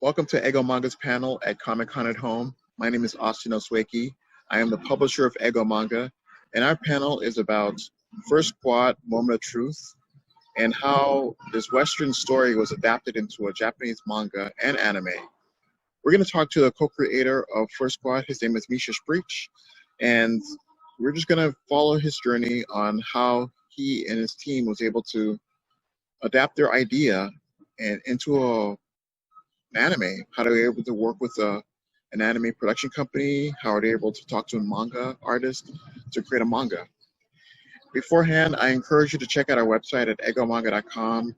Welcome to eigoMANGA's panel at Comic-Con at Home. My name is Austin Osueke. I am the publisher of eigoMANGA, and our panel is about First Squad, Moment of Truth, and how this Western story was adapted into a Japanese manga and anime. We're going to talk to the co-creator of First Squad. His name is Misha Shprits, and we're just going to follow his journey on how he and his team was able to adapt their idea into an anime, how they were able to work with an anime production company, how are they able to talk to a manga artist to create a manga. Beforehand, I encourage you to check out our website at eigomanga.com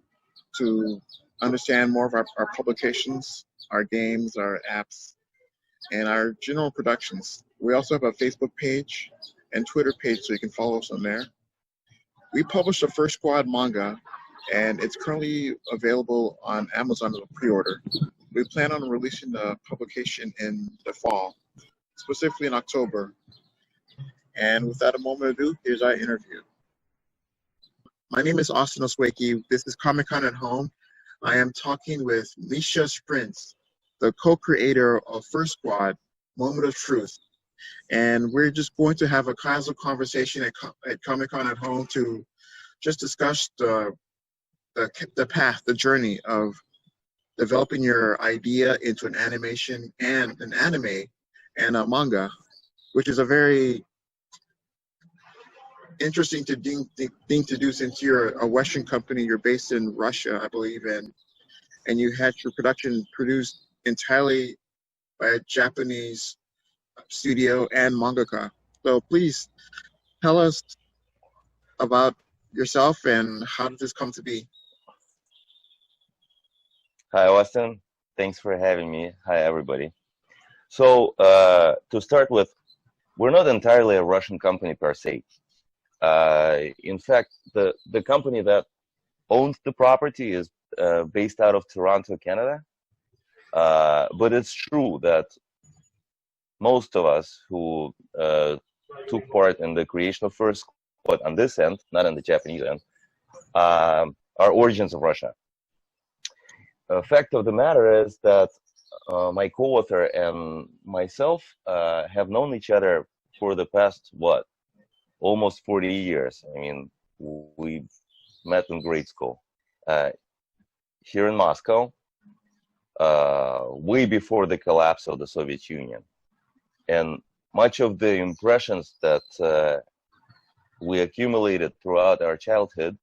to understand more of our publications, our games, our apps, and our general productions. We also have a Facebook page and Twitter page, so you can follow us on there. We published the First Squad manga, and it's currently available on Amazon as a pre-order. We plan on releasing the publication in the fall, specifically in October. And without a moment ado, here's our interview. My name is Austin Osueke. This is Comic-Con at Home. I am talking with Misha Shprits, the co-creator of First Squad, Moment of Truth. And we're just going to have a casual conversation at Comic-Con at Home to just discuss the path, the journey of developing your idea into an animation and an anime and a manga, which is a very interesting thing to do since you're a Western company. You're based in Russia, I believe, and you had your production produced entirely by a Japanese studio and mangaka. So please tell us about yourself and how did this come to be? Hi, Austin. Thanks for having me. Hi, everybody. So to start with, we're not entirely a Russian company per se. In fact, the company that owns the property is based out of Toronto, Canada. But it's true that most of us who took part in the creation of First Squad on this end, not on the Japanese end, are origins of Russia. The fact of the matter is that my co-author and myself have known each other for the past, almost 40 years. I mean, we met in grade school here in Moscow, way before the collapse of the Soviet Union. And much of the impressions that we accumulated throughout our childhood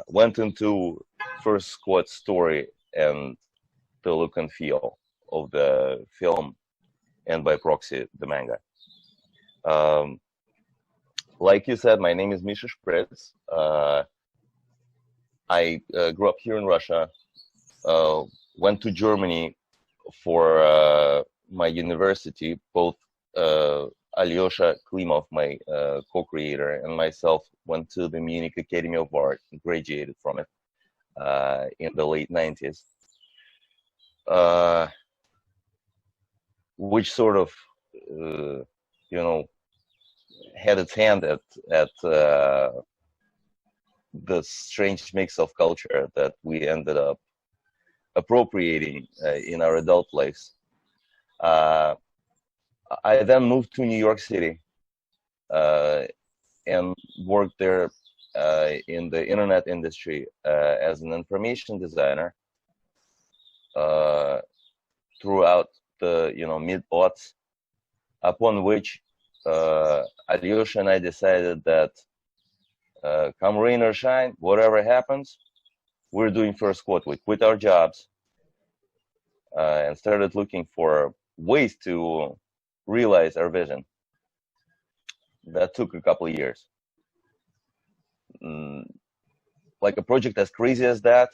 went into First Squad story and the look and feel of the film, and by proxy, the manga. Like you said, my name is Misha Shprits. I grew up here in Russia, went to Germany for my university. Both Alyosha Klimov, my co-creator, and myself went to the Munich Academy of Art and graduated from it in the late 90s, which sort of, had its hand at the strange mix of culture that we ended up appropriating in our adult lives. I then moved to New York City and worked there in the internet industry as an information designer throughout the mid-aughts, upon which Alyosha and I decided that come rain or shine, whatever happens, we're doing First Squad. We quit our jobs and started looking for ways to realize our vision. That took a couple of years. Like a project as crazy as that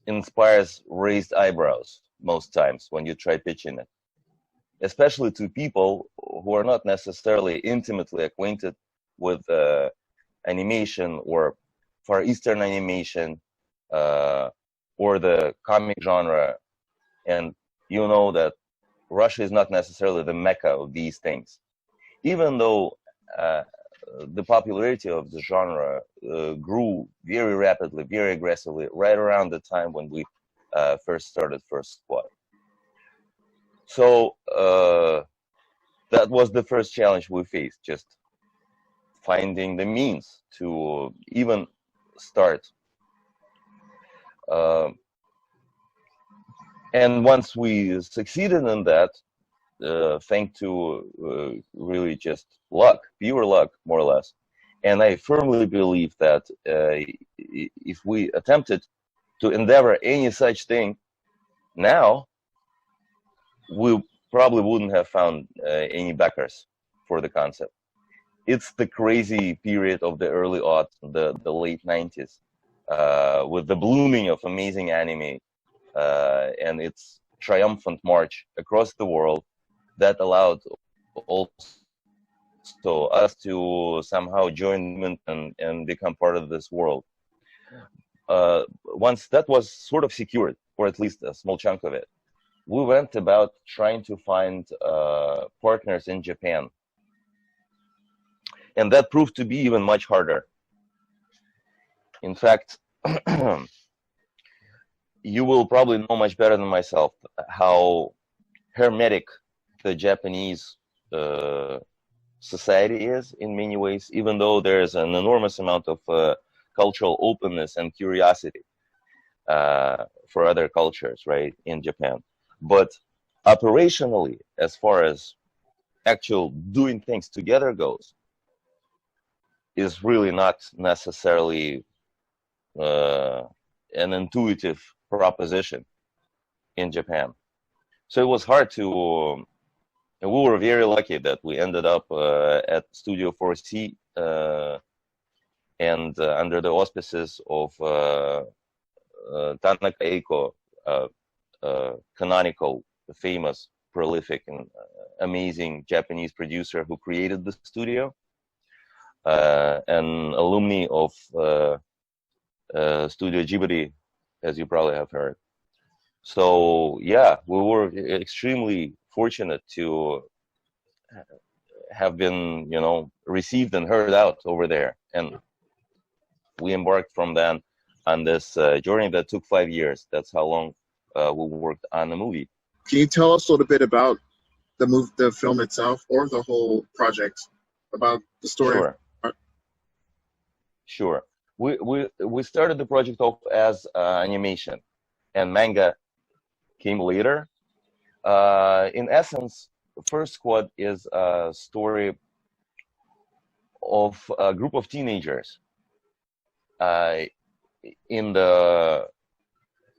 inspires raised eyebrows most times when you try pitching it, especially to people who are not necessarily intimately acquainted with animation or Far Eastern animation or the comic genre. And you know that Russia is not necessarily the mecca of these things, even though the popularity of the genre grew very rapidly, very aggressively, right around the time when we first started First Squad. So that was the first challenge we faced, just finding the means to even start. And once we succeeded in that, thanks to really just luck, pure luck, more or less. And I firmly believe that if we attempted to endeavor any such thing now, we probably wouldn't have found any backers for the concept. It's the crazy period of the early aughts, the late 90s, with the blooming of amazing anime and its triumphant march across the world that allowed also us to somehow join and become part of this world. Once that was sort of secured, or at least a small chunk of it, we went about trying to find partners in Japan. And that proved to be even much harder. In fact, you will probably know much better than myself how hermetic the Japanese society is in many ways, even though there's an enormous amount of cultural openness and curiosity for other cultures, right, in Japan. But operationally, as far as actual doing things together goes, is really not necessarily an intuitive proposition in Japan. So it was hard to, and we were very lucky that we ended up at Studio 4C and under the auspices of Tanaka Eiko, canonical, famous, prolific, and amazing Japanese producer who created the studio, an alumni of Studio Ghibli, as you probably have heard. So yeah, we were extremely fortunate to have been, you know, received and heard out over there, and we embarked from then on this journey that took 5 years. That's how long we worked on the movie. Can you tell us a little bit about the film itself, or the whole project, about the story? Sure. Sure. We started the project off as animation, and manga came later. In essence, First Squad is a story of a group of teenagers in the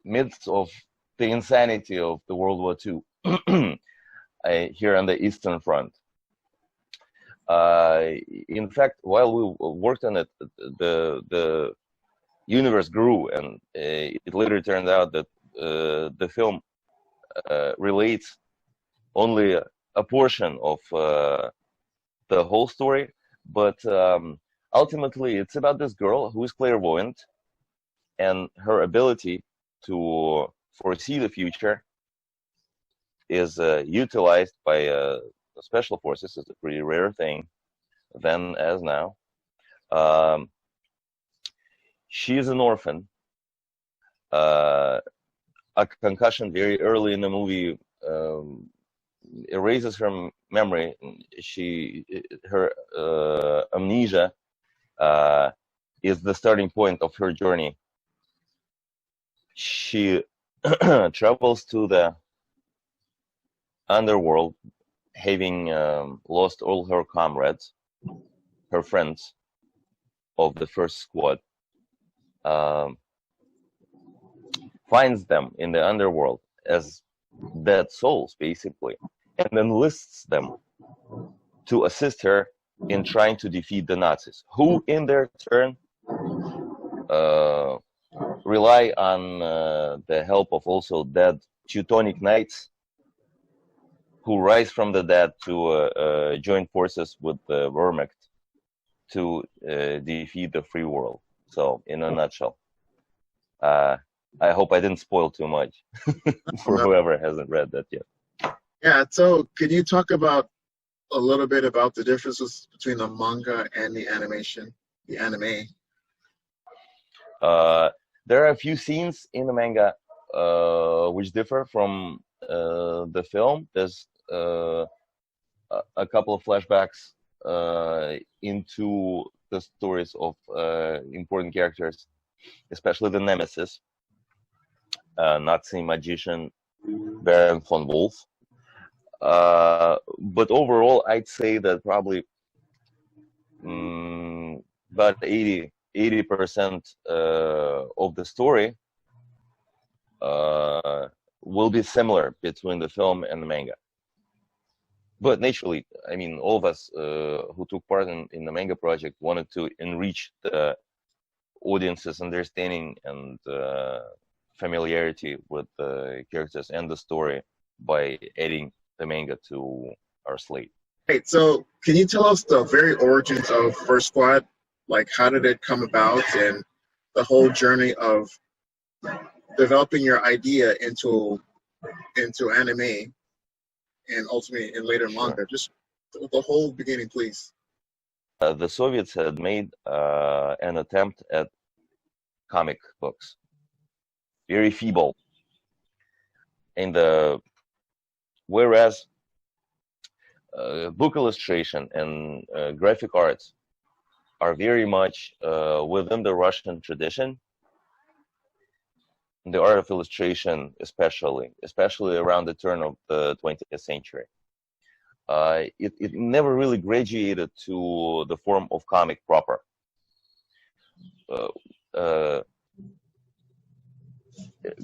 midst of the insanity of the World War II here on the Eastern Front. In fact, while we worked on it, the universe grew, and it later turned out that the film relates only a portion of the whole story, but ultimately it's about this girl who is clairvoyant, and her ability to foresee the future is utilized by special forces. Is a pretty rare thing then as now. She is an orphan. A concussion very early in the movie erases her memory. Her amnesia is the starting point of her journey. She travels to the underworld, having lost all her comrades, her friends of the First Squad, finds them in the underworld as dead souls, basically, and enlists them to assist her in trying to defeat the Nazis, who in their turn rely on the help of also dead Teutonic knights who rise from the dead to join forces with the Wehrmacht to defeat the free world. So, in a nutshell, I hope I didn't spoil too much for whoever hasn't read that yet. Yeah, so could you talk about a little bit about the differences between the manga and the anime? There are a few scenes in the manga which differ from the film. There's a couple of flashbacks into the stories of important characters, especially the nemesis, Nazi magician Baron von Wolf. But overall, I'd say that probably about 80% of the story will be similar between the film and the manga. But naturally, I mean, all of us who took part in the manga project wanted to enrich the audience's understanding and familiarity with the characters and the story by adding the manga to our slate. Right. So, can you tell us the very origins of First Squad? Like, how did it come about, and the whole journey of developing your idea into anime, and ultimately in later manga? Sure. Just the whole beginning, please. The Soviets had made an attempt at comic books, very feeble. Whereas book illustration and graphic arts are very much within the Russian tradition. The art of illustration, especially around the turn of the 20th century, it never really graduated to the form of comic proper.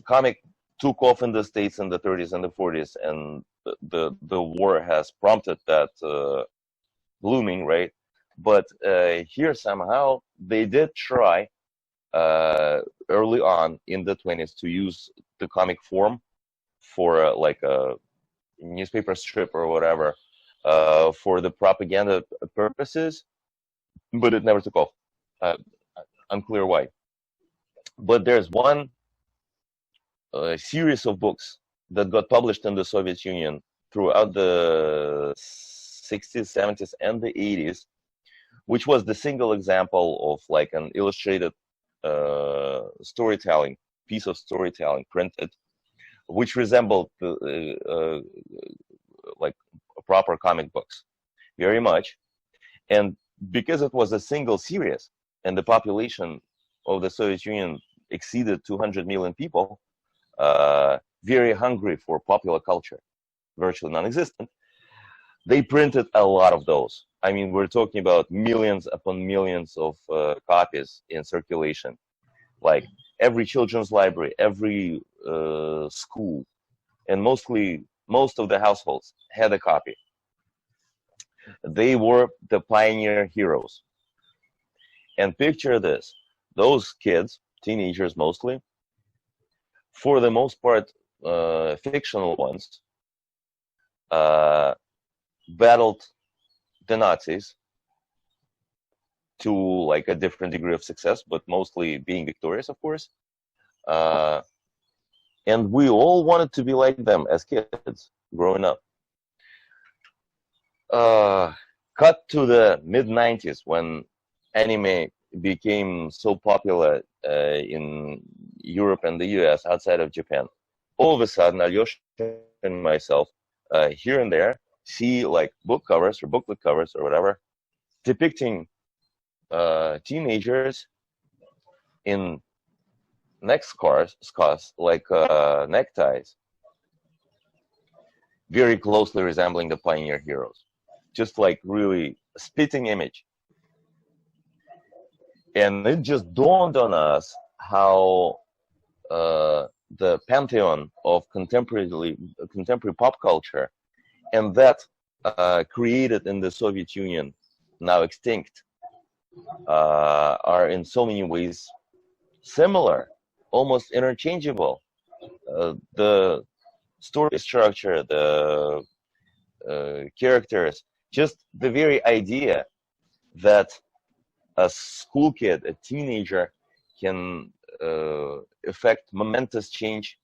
Comic took off in the States in the 30s and the 40s, and the war has prompted that blooming, right? But here somehow they did try early on in the 20s to use the comic form for like a newspaper strip or whatever for the propaganda purposes, but it never took off. Unclear why. But there's one series of books that got published in the Soviet Union throughout the 60s, 70s, and the 80s, which was the single example of like an illustrated storytelling, piece of storytelling printed, which resembled like proper comic books very much. And because it was a single series and the population of the Soviet Union exceeded 200 million people, very hungry for popular culture, virtually non-existent, they printed a lot of those. I mean, we're talking about millions upon millions of copies in circulation. Like every children's library, every school, and most of the households had a copy. They were the pioneer heroes. And picture this, those kids, teenagers mostly, for the most part fictional ones, battled the Nazis to like a different degree of success, but mostly being victorious, of course. And we all wanted to be like them as kids growing up. Cut to the mid-90s when anime became so popular in Europe and the US outside of Japan. All of a sudden, Alyosha and myself, here and there, see like book covers or booklet covers or whatever, depicting teenagers in neck scarves like neckties, very closely resembling the pioneer heroes. Just like really a spitting image. And it just dawned on us how the pantheon of contemporary pop culture and that created in the Soviet Union, now extinct, are in so many ways similar, almost interchangeable. The story structure, the characters, just the very idea that a school kid, a teenager, can effect momentous change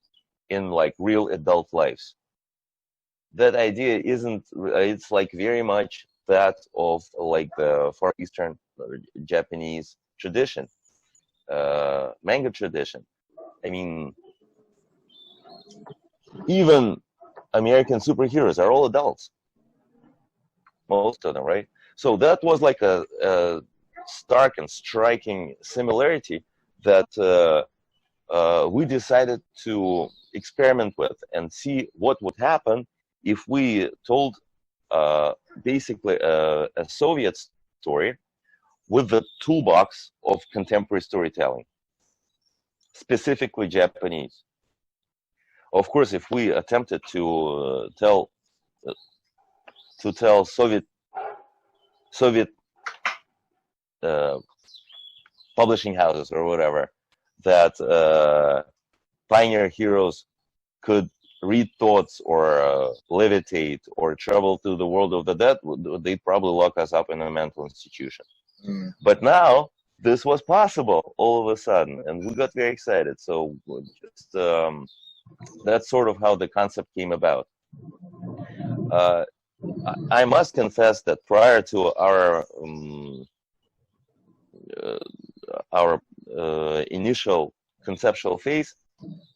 in like real adult lives. that idea isn't, it's like very much that of like the Far Eastern Japanese tradition, manga tradition. I mean, even American superheroes are all adults, most of them, right? So that was like a stark and striking similarity that we decided to experiment with and see what would happen if we told basically a Soviet story with the toolbox of contemporary storytelling, specifically Japanese. Of course, if we attempted to tell Soviet publishing houses or whatever that pioneer heroes could read thoughts or levitate or travel to the world of the dead, they'd probably lock us up in a mental institution. But now this was possible all of a sudden, and we got very excited. So just that's sort of how the concept came about. I must confess that prior to our initial conceptual phase,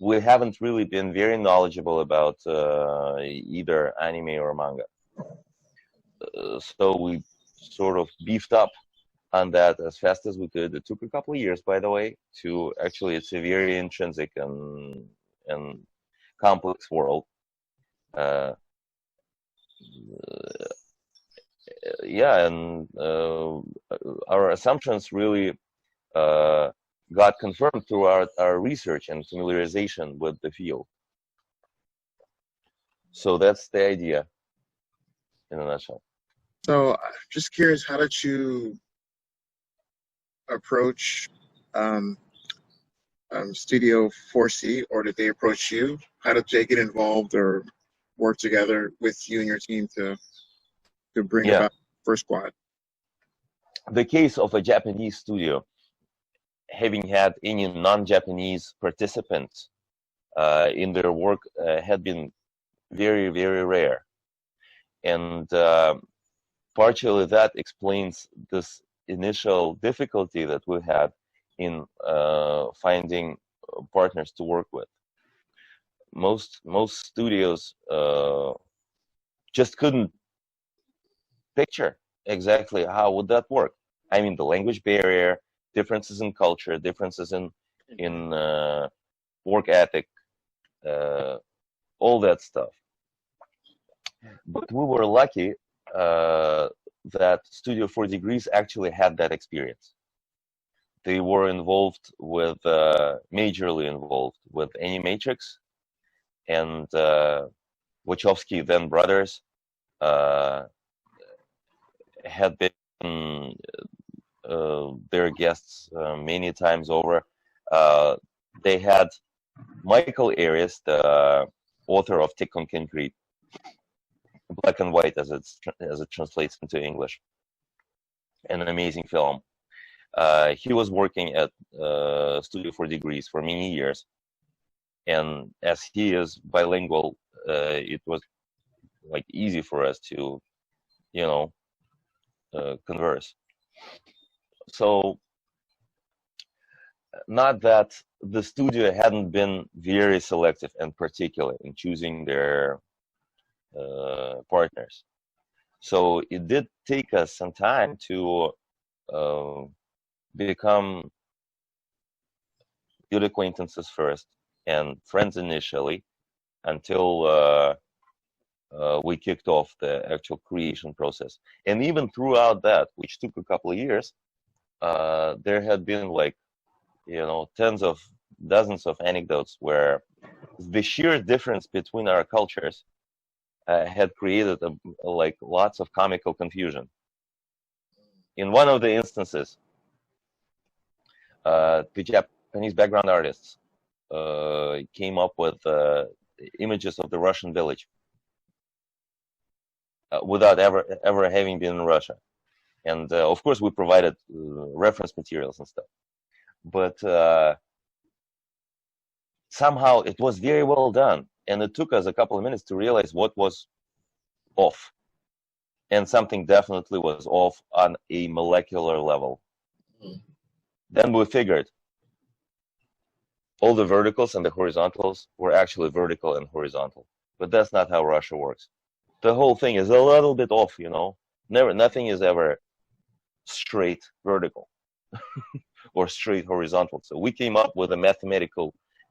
we haven't really been very knowledgeable about either anime or manga. So we sort of beefed up on that as fast as we could. It took a couple of years, by the way, to actually, it's a very intrinsic and complex world. Yeah, and our assumptions really got confirmed throughout our research and familiarization with the field. So that's the idea in a nutshell. So just curious, how did you approach Studio 4C, or did they approach you? How did they get involved or work together with you and your team to bring about First Squad? The case of a Japanese studio having had any non-Japanese participants in their work had been very, very rare. And partially that explains this initial difficulty that we had in finding partners to work with. Most studios just couldn't picture exactly how would that work. I mean, the language barrier, differences in culture, differences in work ethic, all that stuff. But we were lucky that Studio 4 Degrees actually had that experience. They were involved with, majorly involved with Animatrix, and Wachowski then brothers had been their guests many times over. They had Michael Arias, the author of Tick on Concrete, Black and White as it translates into English, an amazing film. He was working at Studio 4 Degrees for many years, and as he is bilingual, it was like easy for us to, converse. So, not that the studio hadn't been very selective and particular in choosing their partners. So it did take us some time to become good acquaintances first and friends initially, until we kicked off the actual creation process. And even throughout that, which took a couple of years, there had been like, dozens of anecdotes where the sheer difference between our cultures had created like lots of comical confusion. In one of the instances, the Japanese background artists came up with images of the Russian village without ever having been in Russia. And of course, we provided reference materials and stuff. But somehow it was very well done. And it took us a couple of minutes to realize what was off. And something definitely was off on a molecular level. Then we figured all the verticals and the horizontals were actually vertical and horizontal. But that's not how Russia works. The whole thing is a little bit off, you know. Nothing is ever straight vertical or straight horizontal. So we came up with a mathematical,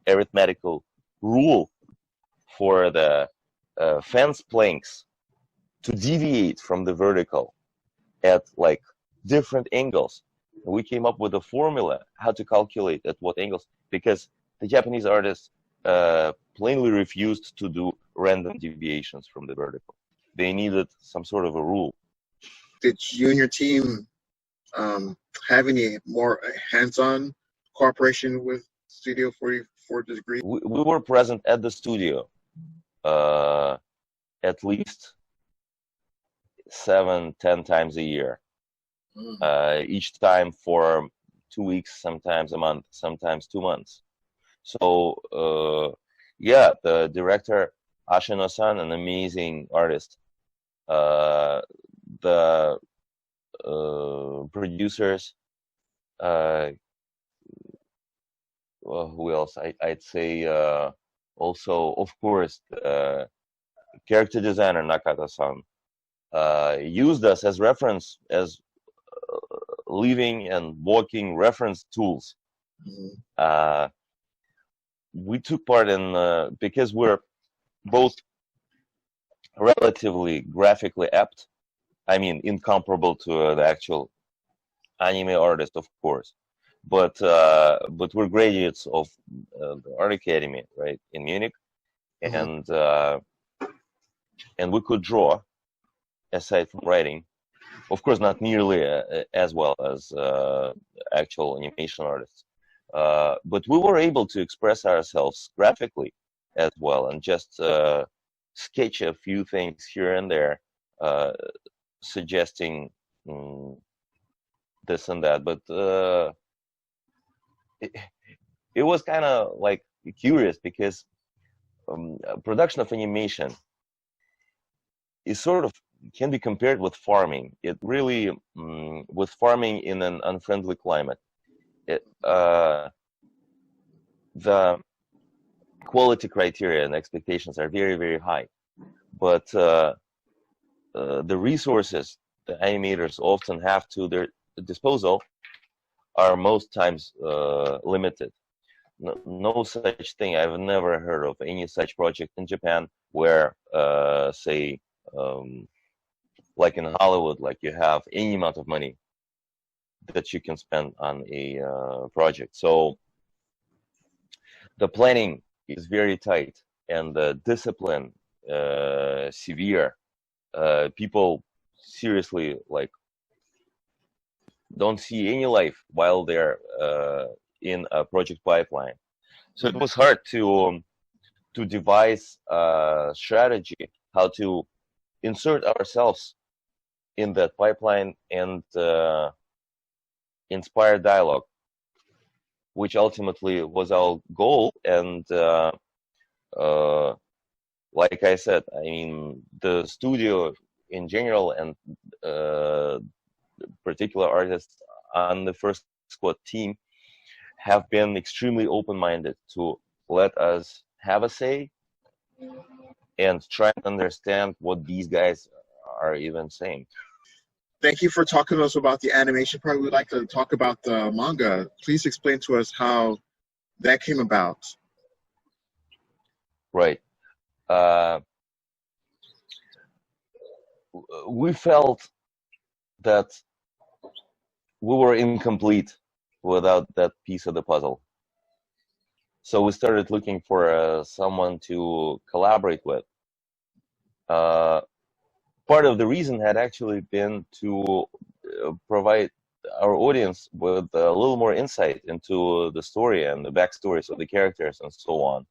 arithmetical rule for the fence planks to deviate from the vertical at like different angles. We came up with a formula how to calculate at what angles, because the Japanese artists plainly refused to do random deviations from the vertical. They needed some sort of a rule. Did you and your team have any more hands-on cooperation with Studio 44 Degrees? We were present at the studio at least 7-10 times a year, each time for 2 weeks, sometimes a month, sometimes 2 months. So yeah, the director Ashino-san, an amazing artist. The producers, well, who else? I'd say also, of course, character designer Nakata-san used us as reference, as living and walking reference tools. We took part in, because we're both relatively graphically apt, I mean, incomparable to the actual anime artist, of course, but we're graduates of the Art Academy, right, in Munich, and we could draw, aside from writing, of course, not nearly as well as actual animation artists, but we were able to express ourselves graphically as well, and just sketch a few things here and there, suggesting this and that. But it was kind of like curious, because production of animation is sort of can be compared with farming. It really with farming in an unfriendly climate. The quality criteria and expectations are very, very high, but the resources the animators often have to their disposal are most times limited. No such thing. I've never heard of any such project in Japan where, say, like in Hollywood, like you have any amount of money that you can spend on a project. So the planning is very tight, and the discipline severe. People seriously like don't see any life while they're in a project pipeline. So it was hard to devise a strategy how to insert ourselves in that pipeline and inspire dialogue, which ultimately was our goal. And like I said, I mean, the studio in general and particular artists on the first squad team have been extremely open-minded to let us have a say and try to understand what these guys are even saying. Thank you for talking to us about the animation part. We'd like to talk about the manga. Please explain to us how that came about. Right. We felt that we were incomplete without that piece of the puzzle. So we started looking for someone to collaborate with. Part of the reason had actually been to provide our audience with a little more insight into the story and the backstories of the characters and so on.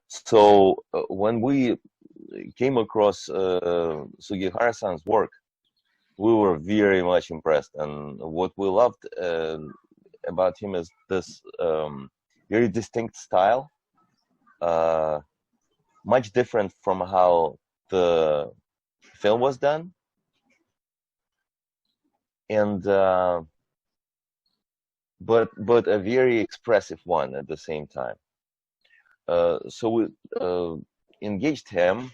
So when we came across Sugihara-san's work, we were very much impressed. And what we loved about him is this very distinct style. much different from how the film was done, and but a very expressive one at the same time. So we engaged him.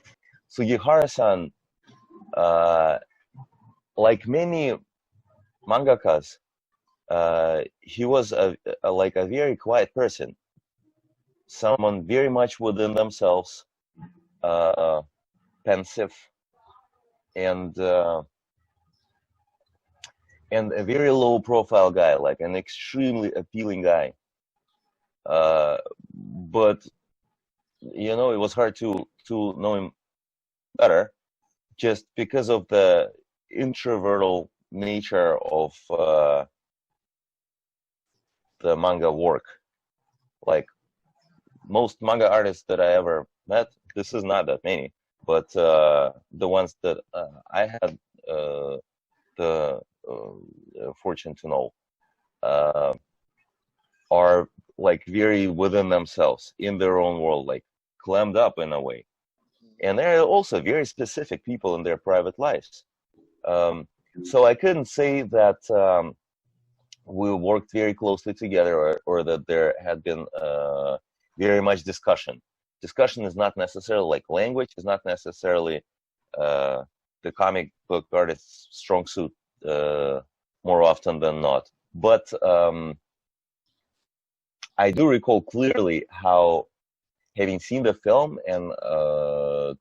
Sugihara-san, like many mangakas, he was like a very quiet person, someone very much within themselves, pensive, and a very low-profile guy, like an extremely appealing guy. But you know, it was hard to know him better, just because of the introverted nature of the manga work. Like most manga artists that I ever met, this is not that many, but the ones that I had the fortune to know are like very within themselves, in their own world, like clammed up in a way. And they're also very specific people in their private lives. So I couldn't say that we worked very closely together, or that there had been very much discussion. Discussion is not necessarily like language, is not necessarily the comic book artist's strong suit more often than not. But I do recall clearly how, having seen the film and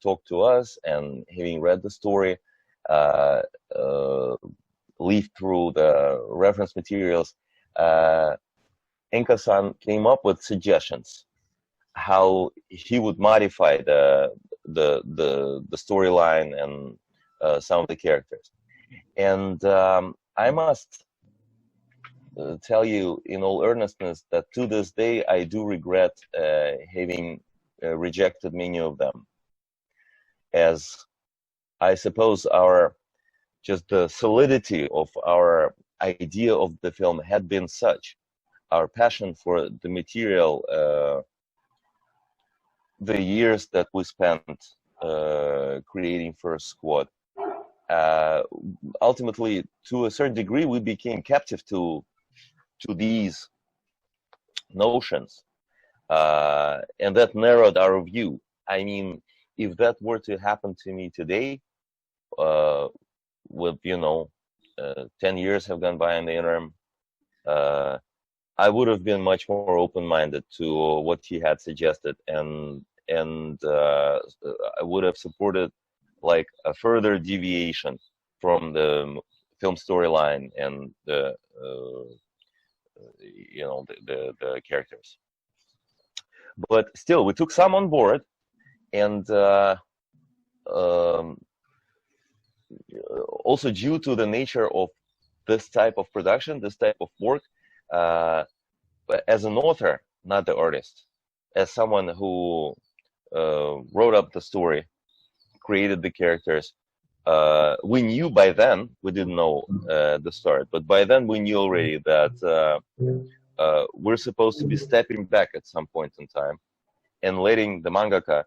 talked to us, and having read the story, leafed through the reference materials, Enka-san came up with suggestions how he would modify the storyline and some of the characters. And I must tell you in all earnestness that to this day I do regret having rejected many of them, as I suppose just the solidity of our idea of the film had been such, our passion for the material, the years that we spent creating First Squad, ultimately, to a certain degree, we became captive to these notions, and that narrowed our view. I mean, if that were to happen to me today, with 10 years have gone by in the interim, I would have been much more open-minded to what he had suggested, and I would have supported like a further deviation from the film storyline and the characters. But still, we took some on board, and also due to the nature of this type of production, this type of work, as an author, not the artist, as someone who wrote up the story, created the characters, we knew by then, we didn't know the start, but by then we knew already that we're supposed to be stepping back at some point in time and letting the mangaka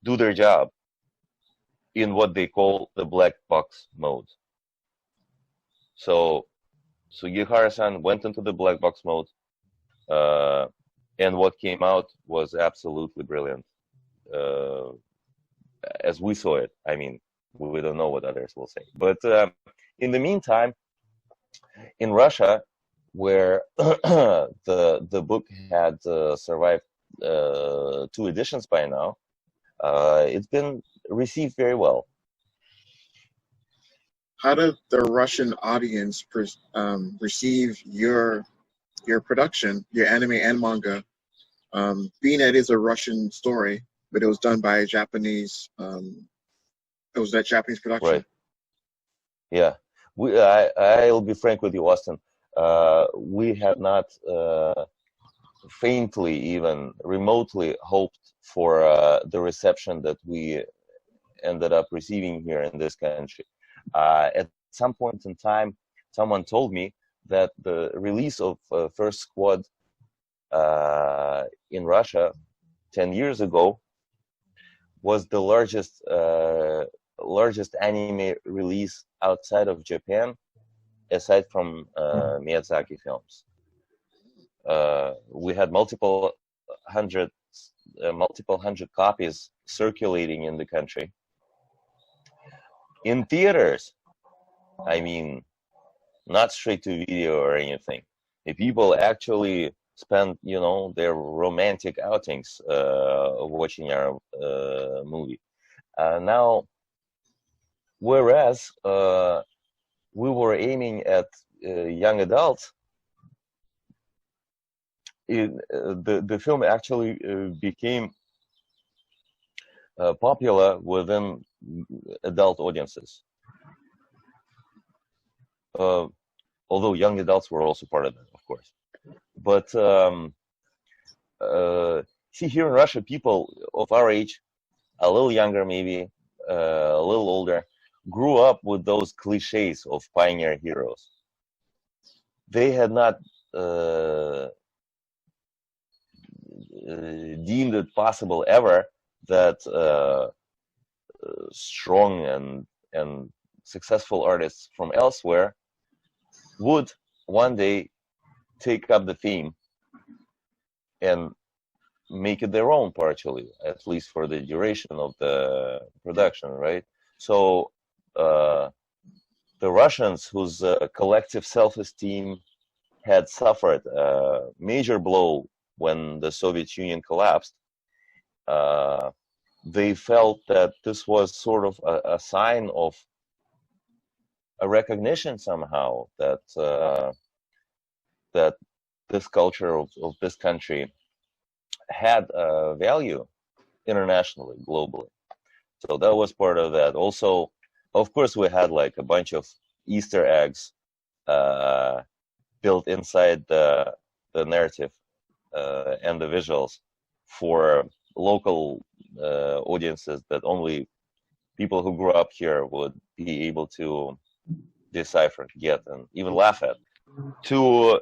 do their job in what they call the black box mode. So Sugihara-san went into the black box mode, and what came out was absolutely brilliant. As we saw it, I mean, we don't know what others will say. But in the meantime, in Russia, where the book had survived 2 editions by now, it's been received very well. How did the Russian audience receive your production, your anime and manga? Being that it is a Russian story, but it was done by a Japanese. It was that Japanese production. Right. Yeah. I'll be frank with you, Austin. We had not faintly, even remotely, hoped for the reception that we ended up receiving here in this country. At some point in time, someone told me that the release of First Squad in Russia 10 years ago was the largest anime release outside of Japan, aside from Miyazaki films. We had multiple hundred copies circulating in the country. In theaters, I mean, not straight to video or anything. If people actually spend, you know, their romantic outings watching our movie. Now, whereas we were aiming at young adults, the film actually became popular within adult audiences. Although young adults were also part of it, of course. But see, here in Russia, people of our age, a little younger maybe, a little older, grew up with those cliches of pioneer heroes. They had not deemed it possible ever that strong and successful artists from elsewhere would one day take up the theme and make it their own, partially, at least for the duration of the production, right? So the Russians, whose collective self-esteem had suffered a major blow when the Soviet Union collapsed, they felt that this was sort of a sign of a recognition somehow that that this culture of this country had value internationally, globally. So that was part of that. Also, of course, we had like a bunch of Easter eggs built inside the narrative and the visuals for local audiences that only people who grew up here would be able to decipher, get, and even laugh at. To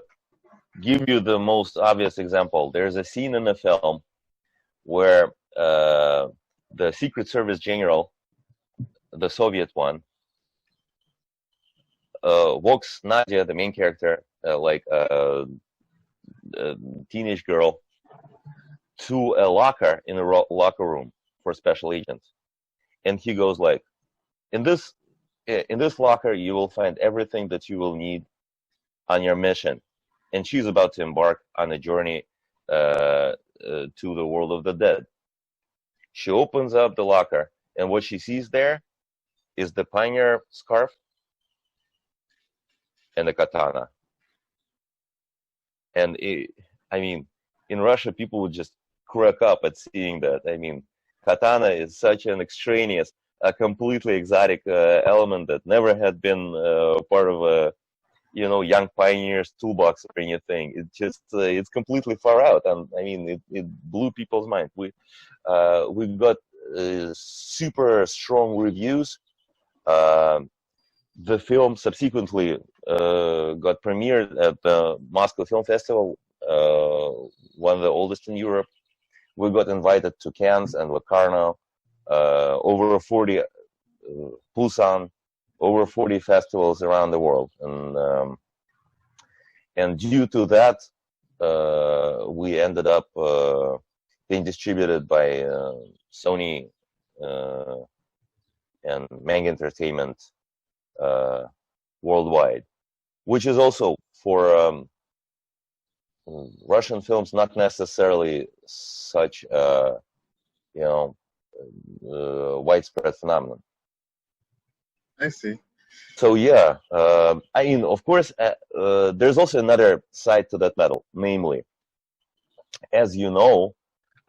give you the most obvious example, there's a scene in the film where the Secret Service general, the Soviet one, walks Nadia, the main character, like a teenage girl, to a locker in a locker room for special agents, and he goes like, in this locker you will find everything that you will need on your mission. And she's about to embark on a journey to the world of the dead. She opens up the locker, and what she sees there is the pioneer scarf and the katana. And I mean, in Russia, people would just crack up at seeing that. I mean, katana is such an extraneous, a completely exotic element that never had been part of a, you know, young pioneers toolbox or anything. It just it's completely far out, and I mean, it blew people's mind. We got super strong reviews. The film subsequently got premiered at the Moscow Film Festival, one of the oldest in Europe. We got invited to Cannes and Locarno, over 40 Busan, over 40 festivals around the world, and due to that, we ended up being distributed by Sony and Manga Entertainment worldwide, which is also for Russian films not necessarily such you know, widespread phenomenon. I see. So yeah, I mean, of course, there's also another side to that medal, namely, as you know,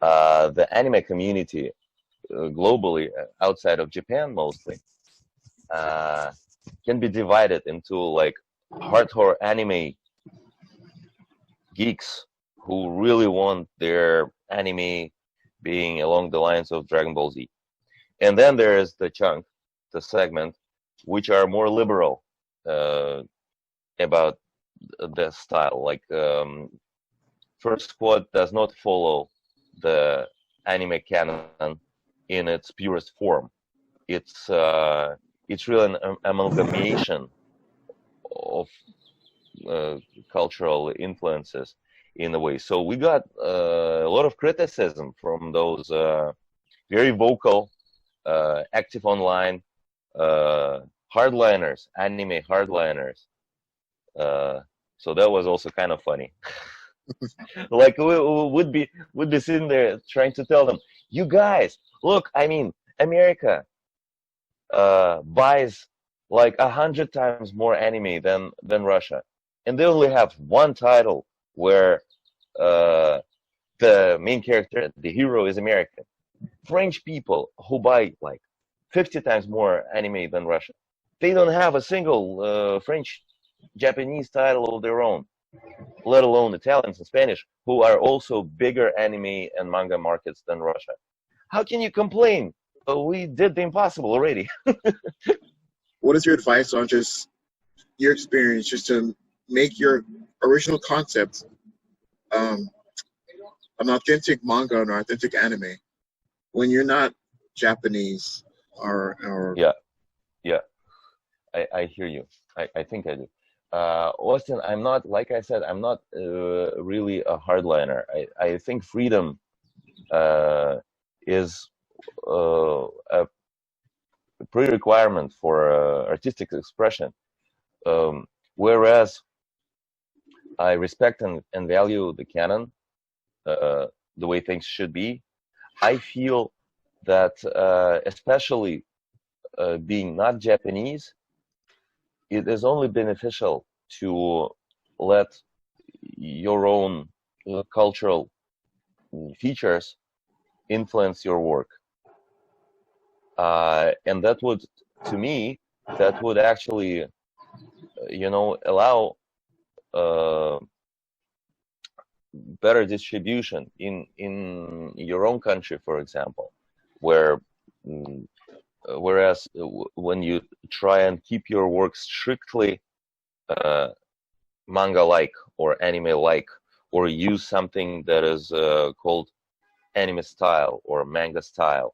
the anime community globally, outside of Japan mostly, can be divided into like hardcore anime geeks who really want their anime being along the lines of Dragon Ball Z. And then there's the chunk, the segment, which are more liberal about the style. Like First Squad does not follow the anime canon in its purest form. It's really an amalgamation of cultural influences in a way. So we got a lot of criticism from those very vocal, active online hardliners, anime hardliners. So that was also kind of funny. Like we would be sitting there trying to tell them, you guys, look, I mean, America buys like 100 times more anime than Russia, and they only have one title where the main character, the hero, is American. French people who buy like 50 times more anime than Russia, they don't have a single French, Japanese title of their own, let alone Italians and Spanish, who are also bigger anime and manga markets than Russia. How can you complain? We did the impossible already. What is your advice on just your experience, just to make your original concept an authentic manga and an authentic anime when you're not Japanese or Yeah, I hear you. I think I do. Austin, I'm not, like I said, I'm not really a hardliner. I think freedom is a pre-requirement for artistic expression. Whereas I respect and value the canon, the way things should be, I feel that especially being not Japanese, it is only beneficial to let your own cultural features influence your work. And that would, to me, that would actually, allow better distribution in your own country, for example, where whereas when you try and keep your work strictly manga-like or anime-like, or use something that is called anime style or manga style,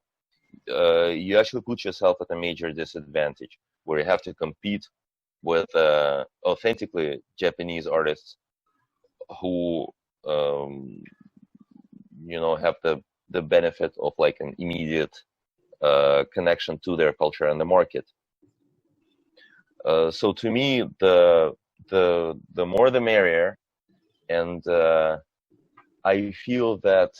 you actually put yourself at a major disadvantage, where you have to compete with authentically Japanese artists who have the benefit of like an immediate connection to their culture and the market. So to me, the more the merrier, and I feel that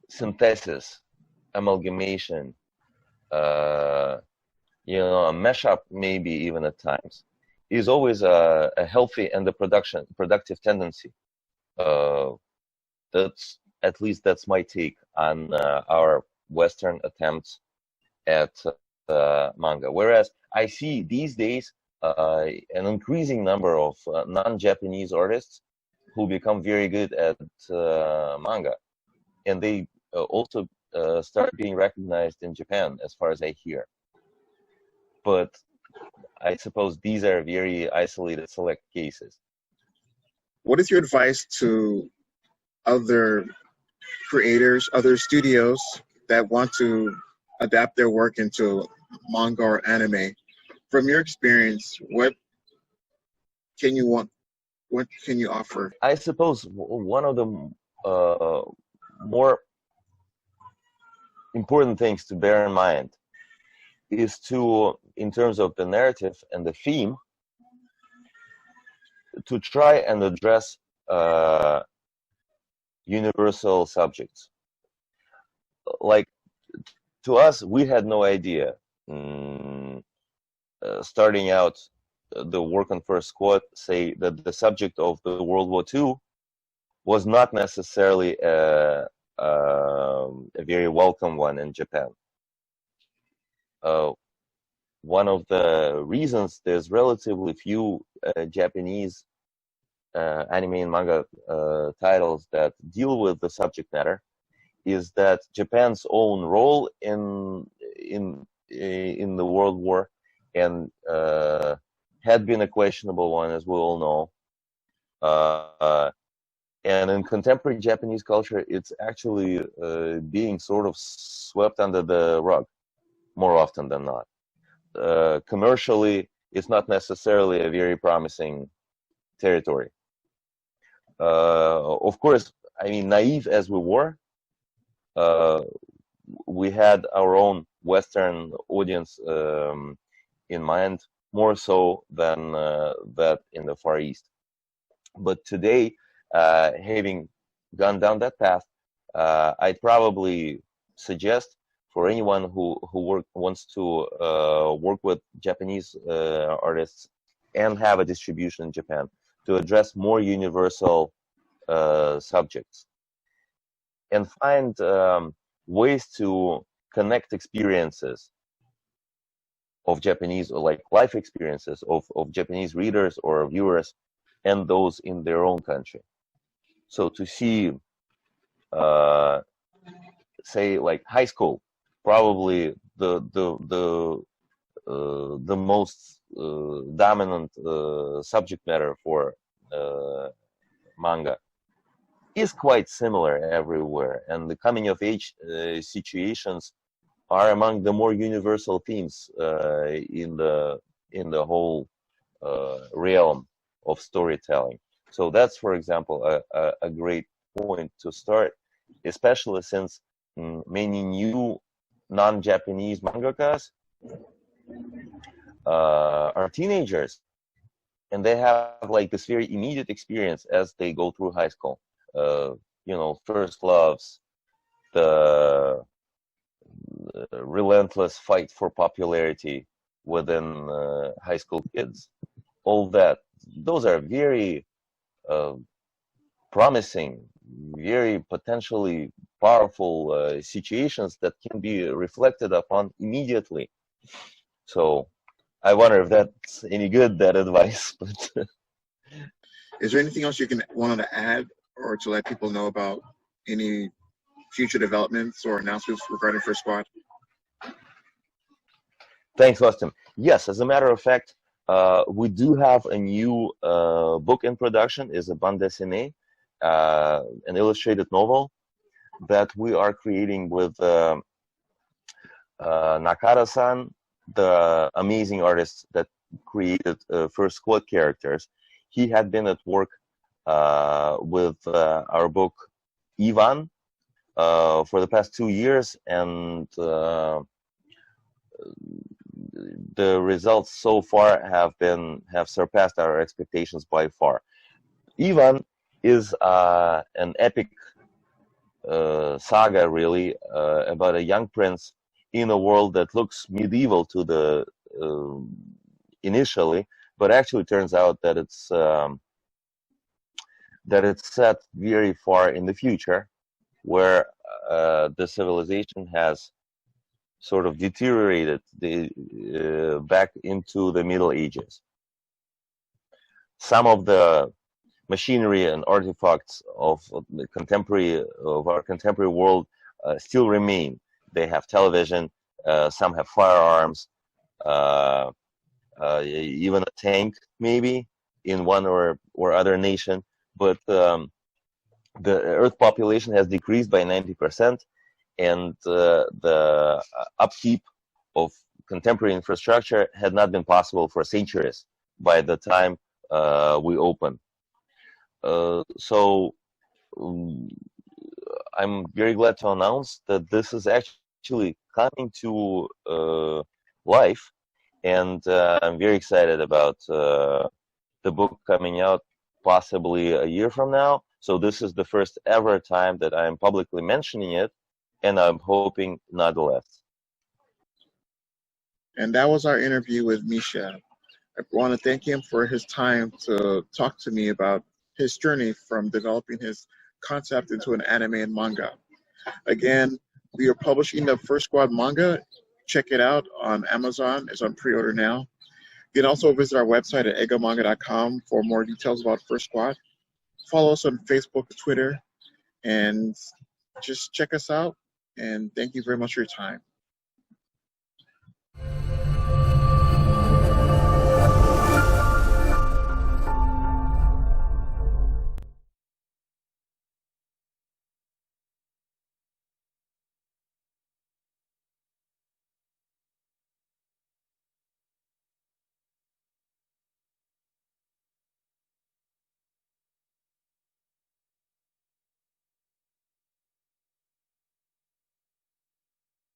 synthesis, amalgamation, a mashup, maybe even at times, is always a healthy and a productive tendency. That's my take on our Western attempts at manga. Whereas I see these days an increasing number of non-Japanese artists who become very good at manga, and they also start being recognized in Japan, as far as I hear. But I suppose these are very isolated, select cases. What is your advice to other creators, other studios that want to adapt their work into manga or anime? From your experience, what can you offer? I suppose one of the more important things to bear in mind is to, in terms of the narrative and the theme, to try and address universal subjects. Like, to us, we had no idea, starting out the work on First Squad, say that the subject of the World War II was not necessarily a very welcome one in Japan. One of the reasons there's relatively few Japanese anime and manga titles that deal with the subject matter is that Japan's own role in the World War and had been a questionable one, as we all know. And in contemporary Japanese culture, it's actually being sort of swept under the rug more often than not. Commercially, it's not necessarily a very promising territory. Of course, I mean, naive as we were, we had our own Western audience in mind, more so than that in the Far East. But today, having gone down that path, I'd probably suggest for anyone who wants to work with Japanese artists and have a distribution in Japan to address more universal subjects and find ways to connect experiences of Japanese, or like life experiences of Japanese readers or viewers and those in their own country. So to see, say, like high school, probably the most dominant subject matter for manga is quite similar everywhere, and the coming of age situations are among the more universal themes in the whole realm of storytelling. So that's, for example, a great point to start, especially since many new non-Japanese mangakas are teenagers, and they have like this very immediate experience as they go through high school. You know, first loves, the relentless fight for popularity within high school kids, all that. Those are very promising, very potentially powerful situations that can be reflected upon immediately. So I wonder if that's any good, that advice. But Is there anything else you wanted to add or to let people know about any future developments or announcements regarding First Squad? Thanks, Austin. Yes, as a matter of fact, we do have a new book in production. Is a bande dessinée, an illustrated novel that we are creating with Nakara-san, the amazing artist that created First Squad characters. He had been at work with our book Ivan for the past 2 years, and the results so far have surpassed our expectations by far. Ivan is an epic saga, really, about a young prince in a world that looks medieval to the initially, but actually turns out that it's set very far in the future, where the civilization has sort of deteriorated back into the Middle Ages. Some of the machinery and artifacts of our contemporary world still remain. They have television, some have firearms, even a tank maybe in one or other nation, but the Earth population has decreased by 90%, and the upkeep of contemporary infrastructure had not been possible for centuries by the time we open. So I'm very glad to announce that this is actually coming to life, and I'm very excited about the book coming out possibly a year from now. So this is the first ever time that I'm publicly mentioning it, and I'm hoping not less. And that was our interview with Misha. I want to thank him for his time to talk to me about his journey from developing his concept into an anime and manga. Again, we are publishing the First Squad manga. Check it out on Amazon. It's on pre-order now. You can also visit our website at eigoMANGA.com for more details about First Squad. Follow us on Facebook, Twitter, and just check us out. And thank you very much for your time.